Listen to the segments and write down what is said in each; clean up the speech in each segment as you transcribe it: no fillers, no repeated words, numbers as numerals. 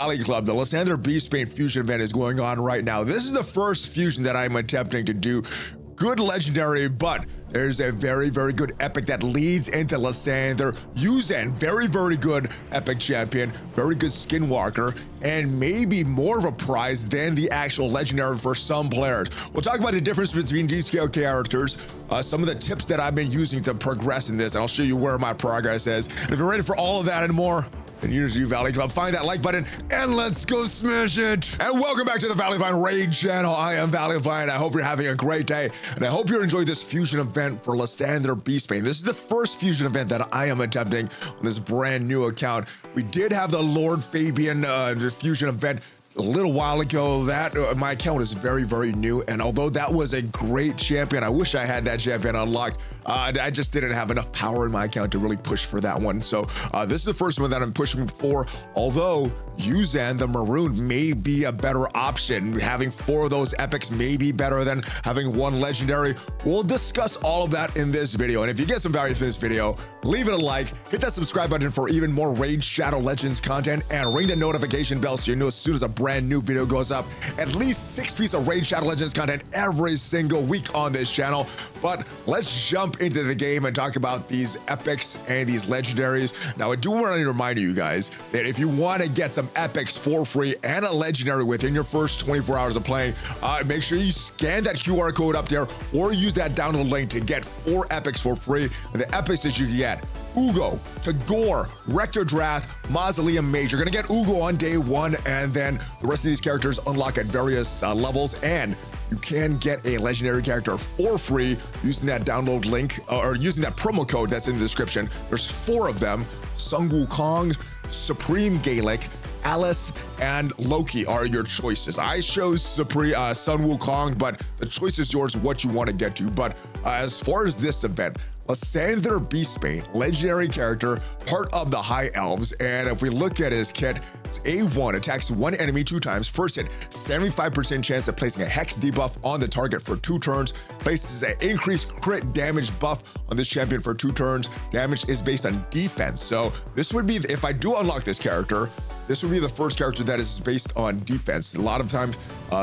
Valley Club, the Lysanthir Beastbane fusion event is going on right now. This is the first fusion that I'm attempting to do. Good legendary, but there's a very good epic that leads into Lysanthir. Yuzan, very good epic champion, very good skinwalker, and maybe more of a prize than the actual legendary for some players. We'll talk about the difference between these characters, some of the tips that I've been using to progress in this, and I'll show you where my progress is. And if you're ready for all of that and more, then you do Valley Club, find that like button, and let's go smash it. And welcome back to the ValleyFlyin Raid channel. I am ValleyFlyin. I hope you're having a great day, and I hope you're enjoying this fusion event for Lysanthir Beastbane. This is the first fusion event that I am attempting on this brand new account. We did have the Lord Fabian fusion event a little while ago. That my account is very new, and although that was a great champion, I wish I had that champion unlocked. I just didn't have enough power in my account to really push for that one. So this is the first one that I'm pushing for, although Yuzan the Marooned may be a better option. Having 4 of those epics may be better than having 1 legendary. We'll discuss all of that in this video, and if you get some value from this video, leave it a like, hit that subscribe button for even more Raid Shadow Legends content, and ring the notification bell so you know as soon as a brand new video goes up. At least 6 pieces of Raid Shadow Legends content every single week on this channel. But let's jump into the game and talk about these epics and these legendaries. Now, I do want to remind you guys that if you want to get some epics for free and a legendary within your first 24 hours of playing, make sure you scan that QR code up there or use that download link to get 4 epics for free. And the epics that you can get: Uugo, Tagoar, Rector, Drath, Mausoleum, Mage. You're gonna get Uugo on day 1, and then the rest of these characters unlock at various levels, and you can get a legendary character for free using that download link or using that promo code that's in the description. There's 4 of them: Sun Wukong, Supreme Gaelic, Alice, and Loki are your choices. I chose Sun Wukong, but the choice is yours what you want to get to. But as far as this event, Lysanthir Beastbane, legendary character, part of the High Elves, and if we look at his kit, it's A1, attacks 1 enemy 2 times. First hit, 75% chance of placing a Hex debuff on the target for 2 turns, places an increased crit damage buff on this champion for 2 turns. Damage is based on defense, so this would be, if I do unlock this character, this would be the first character that is based on defense. A lot of times,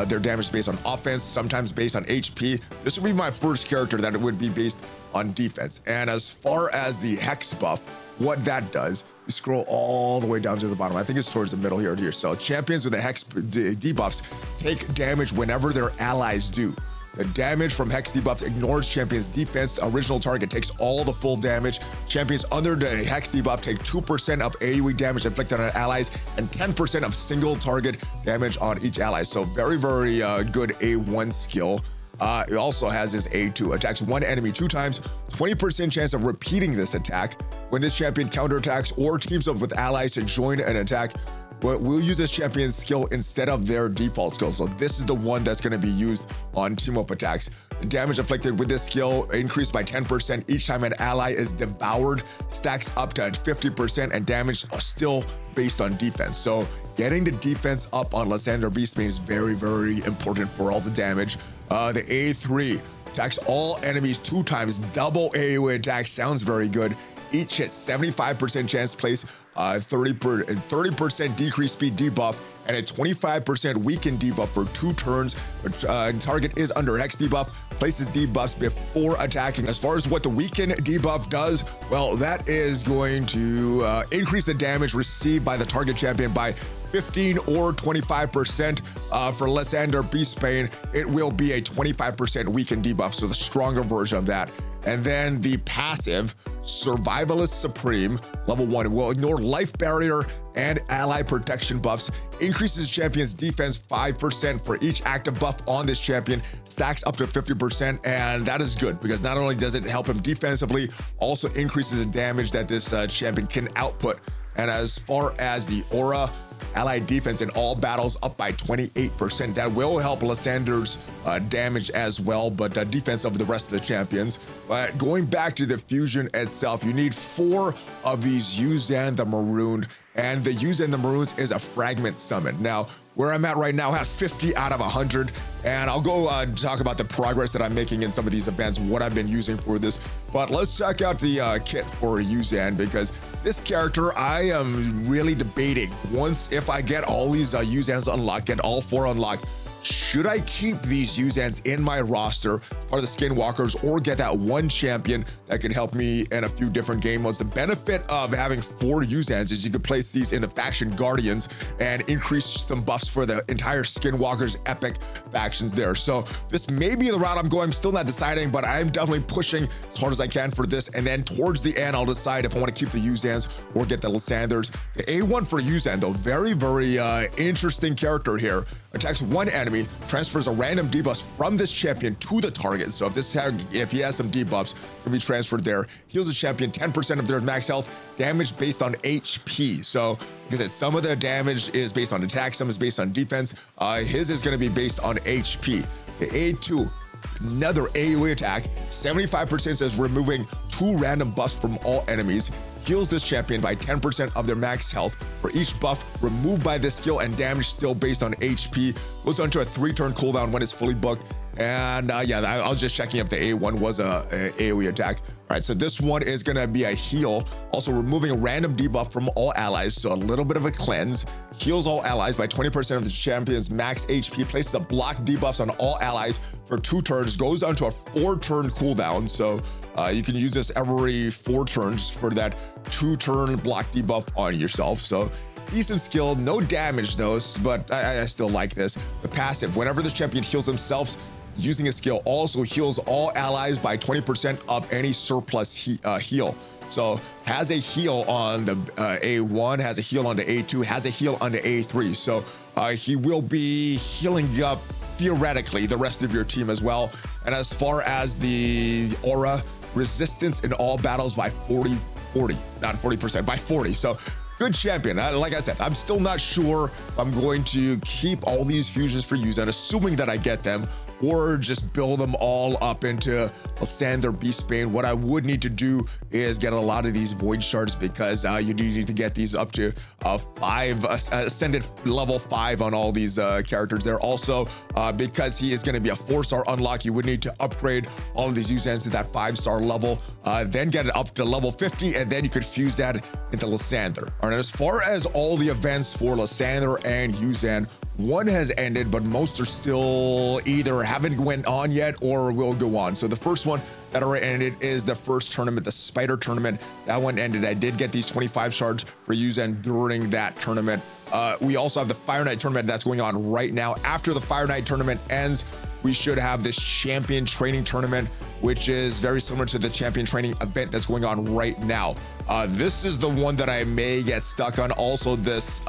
their damage is based on offense, sometimes based on HP. This would be my first character that it would be based on defense. And as far as the Hex buff, what that does, you scroll all the way down to the bottom. I think it's towards the middle here. So champions with the Hex debuffs take damage whenever their allies do. The damage from Hex debuffs ignores champions' defense. The original target takes all the full damage. Champions under the Hex debuff take 2% of AoE damage inflicted on allies and 10% of single target damage on each ally. So very good A1 skill. It also has this A2, attacks 1 enemy 2 times, 20% chance of repeating this attack. When this champion counterattacks or teams up with allies to join an attack, we'll use this champion's skill instead of their default skill. So this is the one that's going to be used on team-up attacks. The damage inflicted with this skill increased by 10% each time an ally is devoured, stacks up to 50%, and damage are still based on defense. So getting the defense up on Lysanthir Beastbane is very important for all the damage. The A3 attacks all enemies 2 times, double AoE attack. Sounds very good. Each hit 75% chance to place 30% decreased speed debuff and a 25% weakened debuff for 2 turns. Target is under Hex debuff, places debuffs before attacking. As far as what the weakened debuff does, well, that is going to increase the damage received by the target champion by 15 or 25%. For Lysanthir Beastbane, it will be a 25% weakened debuff, so the stronger version of that. And then the passive, Survivalist Supreme, level 1, will ignore life barrier and ally protection buffs, increases champion's defense 5% for each active buff on this champion, stacks up to 50%, and that is good because not only does it help him defensively, also increases the damage that this champion can output. And as far as the aura, allied defense in all battles up by 28%. That will help Lysanthir's damage as well, but defense of the rest of the champions. But going back to the fusion itself, you need 4 of these Yuzan the Marooned, and the Yuzan the Marooned is a fragment summon. Now, where I'm at right now, I have 50 out of 100, and I'll go talk about the progress that I'm making in some of these events, what I've been using for this. But let's check out the kit for Yuzan, because this character, I am really debating. Once, if I get all these Yuzans unlocked, get all 4 unlocked, should I keep these Yuzans in my roster, part of the Skinwalkers, or get that one champion that can help me in a few different game modes? The benefit of having 4 Yuzans is you can place these in the faction Guardians and increase some buffs for the entire Skinwalkers epic factions there. So this may be the route I'm going. I'm still not deciding, but I'm definitely pushing as hard as I can for this. And then towards the end, I'll decide if I want to keep the Yuzans or get the Lysanthirs. The A1 for Yuzan, though, very, very interesting character here. Attacks one enemy, transfers a random debuff from this champion to the target. So if he has some debuffs, can be transferred there. Heals the champion 10% of their max health, damage based on HP. So, like I said, some of the damage is based on attack, some is based on defense. His is going to be based on HP. The A2, another AoE attack, 75% says removing 2 random buffs from all enemies. Heals this champion by 10% of their max health for each buff removed by this skill, and damage still based on HP. Goes onto a 3-turn cooldown when it's fully booked. And yeah, I was just checking if the A1 was a AoE attack. All right, so this one is gonna be a heal, also removing a random debuff from all allies, so a little bit of a cleanse. Heals all allies by 20% of the champion's max HP, places a block debuffs on all allies for 2 turns, goes onto a 4-turn cooldown, so you can use this every 4 turns for that 2-turn block debuff on yourself. So decent skill, no damage though, but I still like this. The passive, whenever the champion heals themselves using a skill, also heals all allies by 20% of any surplus heal. So has a heal on the A1, has a heal on the A2, has a heal on the A3. So he will be healing up theoretically the rest of your team as well. And as far as the aura, resistance in all battles by 40, not 40%, by 40. So good champion. Like I said, I'm still not sure if I'm going to keep all these fusions for Yuzan, assuming that I get them, or just build them all up into Lysanthir, Beastbane. What I would need to do is get a lot of these void shards, because you do need to get these up to 5 ascended level 5 on all these characters there. Also, because he is going to be a 4-star unlock, you would need to upgrade all of these Yuzans to that 5-star level, then get it up to level 50, and then you could fuse that into Lysanthir. All right, as far as all the events for Lysanthir and Yuzan, one has ended, but most are still either haven't went on yet or will go on. So the first one that already ended is the first tournament, the Spider Tournament. That one ended. I did get these 25 shards for Yuzan during that tournament. We also have the Fire Knight Tournament that's going on right now. After the Fire Knight Tournament ends, we should have this Champion Training Tournament, which is very similar to the Champion Training event that's going on right now. This is the one that I may get stuck on. Also this,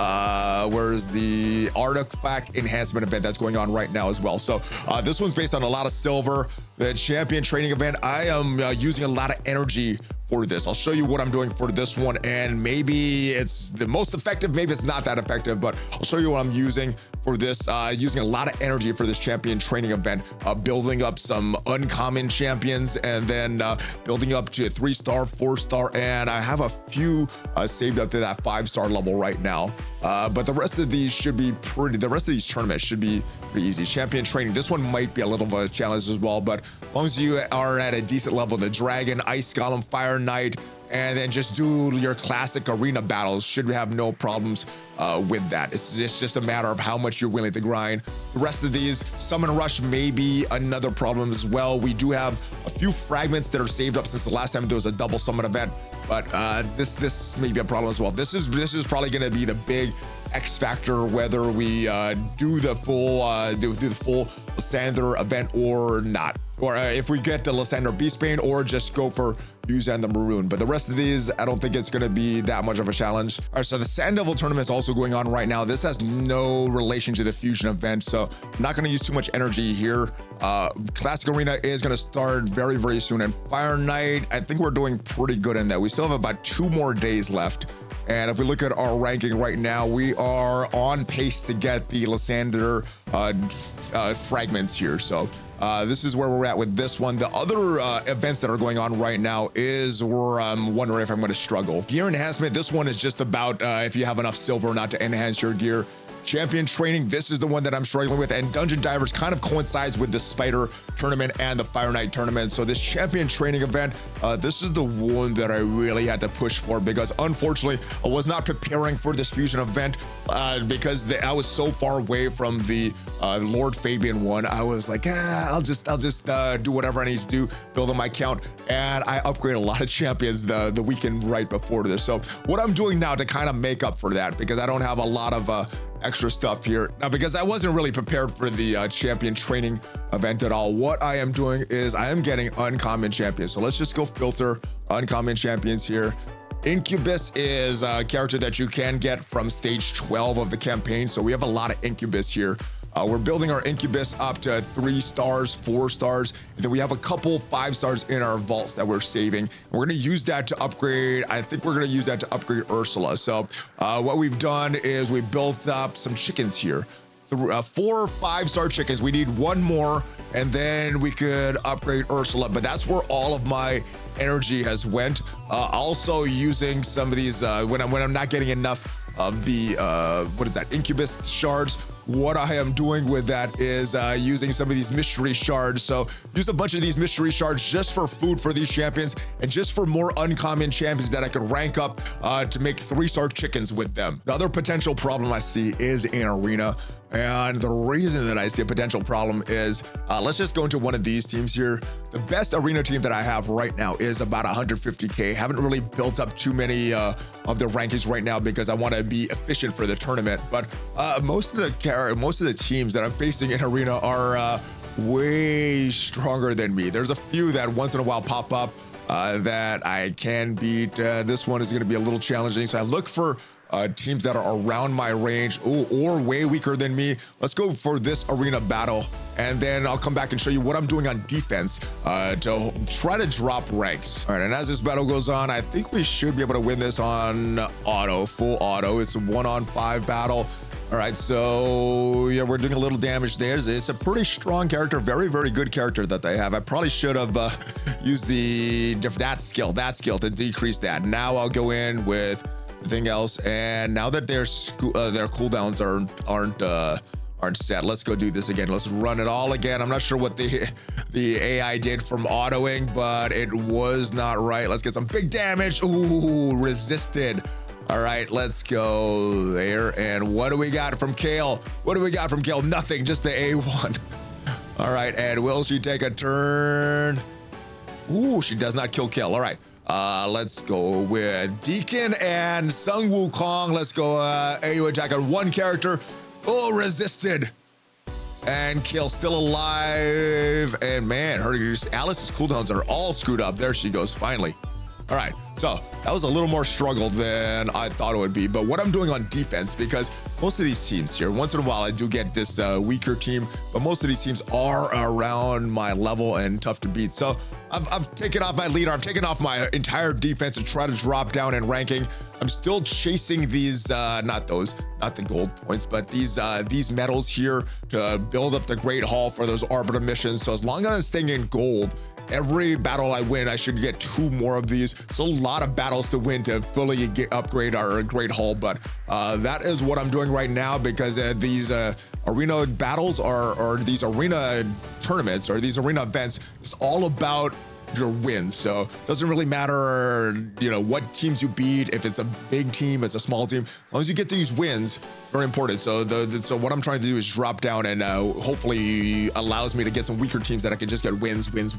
where's the Artifact Enhancement event that's going on right now as well. So this one's based on a lot of silver. The Champion Training event, I am using a lot of energy for this. I'll show you what I'm doing for this one, and maybe it's the most effective, maybe it's not that effective, but I'll show you what I'm using for this. Using a lot of energy for this Champion Training event, building up some uncommon champions, and then building up to a 3-star, 4-star, and I have a few saved up to that 5-star level right now. But the rest of these should be the rest of these tournaments should be pretty easy. Champion Training, this one might be a little bit of a challenge as well, but as long as you are at a decent level, the Dragon, Ice Golem, Fire Knight, and then just do your classic arena battles, should have no problems with that. It's just a matter of how much you're willing to grind. The rest of these, Summon Rush may be another problem as well. We do have a few fragments that are saved up since the last time there was a double summon event, but this may be a problem as well. This is probably going to be the big X factor, whether we do the full Lysanthir event or not, or if we get the Lysanthir Beastbane, or just go for Yuzan the Marooned. But the rest of these, I don't think it's going to be that much of a challenge. All right, so the Sand Devil tournament is also going on right now. This has no relation to the fusion event, so I'm not going to use too much energy here. Classic Arena is going to start very, very soon, and Fire Knight, I think we're doing pretty good in that. We still have about 2 more days left. And if we look at our ranking right now, we are on pace to get the Lysanthir fragments here. So this is where we're at with this one. The other events that are going on right now is where I'm wondering if I'm going to struggle. Gear enhancement, this one is just about if you have enough silver or not to enhance your gear. champion training, this is the one that I'm struggling with, and Dungeon Divers kind of coincides with the Spider tournament and the Fire Knight tournament. So this champion training event, this is the one that I really had to push for, because unfortunately I was not preparing for this fusion event because I was so far away from the Lord Fabian one. I was like, I'll just do whatever I need to do, build on my count, and I upgraded a lot of champions the weekend right before this. So what I'm doing now to kind of make up for that, because I don't have a lot of extra stuff here now, because I wasn't really prepared for the champion training event at all. What I am doing is I am getting uncommon champions. So let's just go filter uncommon champions here. Incubus is a character that you can get from stage 12 of the campaign. So we have a lot of Incubus here. We're building our Incubus up to 3 stars, 4 stars, and then we have a couple 5 stars in our vaults that we're saving. We're gonna use that to upgrade, I think we're gonna use that to upgrade Ursula. So what we've done is we built up some chickens here. 4 5-star chickens. We need 1 more, and then we could upgrade Ursula, but that's where all of my energy has went. Also using some of these, when I'm not getting enough of the, what is that, Incubus shards, what I am doing with that is using some of these mystery shards. So use a bunch of these mystery shards just for food for these champions, and just for more uncommon champions that I could rank up to make 3-star chickens with them. The other potential problem I see is in arena. And the reason that I see a potential problem is, let's just go into one of these teams here. The best arena team that I have right now is about 150K. Haven't really built up too many of the rankings right now because I want to be efficient for the tournament. But most of the teams that I'm facing in arena are way stronger than me. There's a few that once in a while pop up that I can beat. This one is going to be a little challenging, so I look for teams that are around my range or way weaker than me. Let's go for this arena battle, and then I'll come back and show you what I'm doing on defense to try to drop ranks. All right, and as this battle goes on, I think we should be able to win this on auto, full auto. It's a 1-on-5 battle. All right, so yeah, we're doing a little damage there. It's a pretty strong character, very, very good character that they have. I probably should have used that skill to decrease that. Now I'll go in with everything else, and now that their cooldowns aren't set, let's go do this again. Let's run it all again. I'm not sure what the AI did from autoing, but it was not right. Let's get some big damage. Ooh, resisted. All right, let's go there. And what do we got from Kale? Nothing, just the A1. All right, and will she take a turn? Ooh, she does not kill Kale. All right. Let's go with Deacon and Sung Wukong. Let's go AU attack on 1 character. Oh, resisted. And Kill still alive. And man, Alice's cooldowns are all screwed up. There she goes, finally. All right, so that was a little more struggle than I thought it would be. But what I'm doing on defense, because most of these teams here, once in a while I do get this weaker team, but most of these teams are around my level and tough to beat. So I've taken off my leader. I've taken off my entire defense and try to drop down in ranking. I'm still chasing these, not the gold points, but these medals here to build up the Great Hall for those Arbiter missions. So as long as I'm staying in gold, every battle I win, I should get 2 more of these. It's a lot of battles to win to fully upgrade our Great Hall, but that is what I'm doing right now, because these arena battles or these arena tournaments or these arena events is all about your wins. So it doesn't really matter, what teams you beat, if it's a big team, it's a small team, as long as you get these wins, it's very important. So so what I'm trying to do is drop down and hopefully allows me to get some weaker teams that I can just get wins. And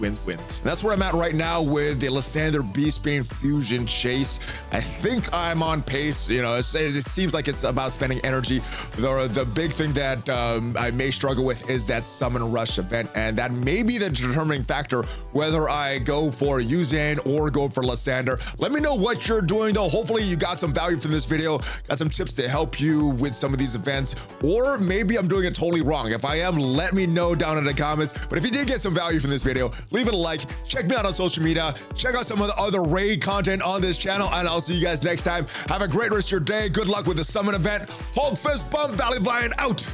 that's where I'm at right now with the Lysanthir Beastbane fusion chase. I think I'm on pace. It seems like it's about spending energy. The big thing that I may struggle with is that summon rush event, and that may be the determining factor whether I go for Yuzan or go for Lysanthir. Let me know what you're doing though. Hopefully you got some value from this video, got some tips to help you with some of these events, or maybe I'm doing it totally wrong. If I am, let me know down in the comments. But if you did get some value from this video, leave it a like, check me out on social media, check out some of the other raid content on this channel, and I'll see you guys next time. Have a great rest of your day. Good luck with the summon event. Hulk fist bump, ValleyFlyin out.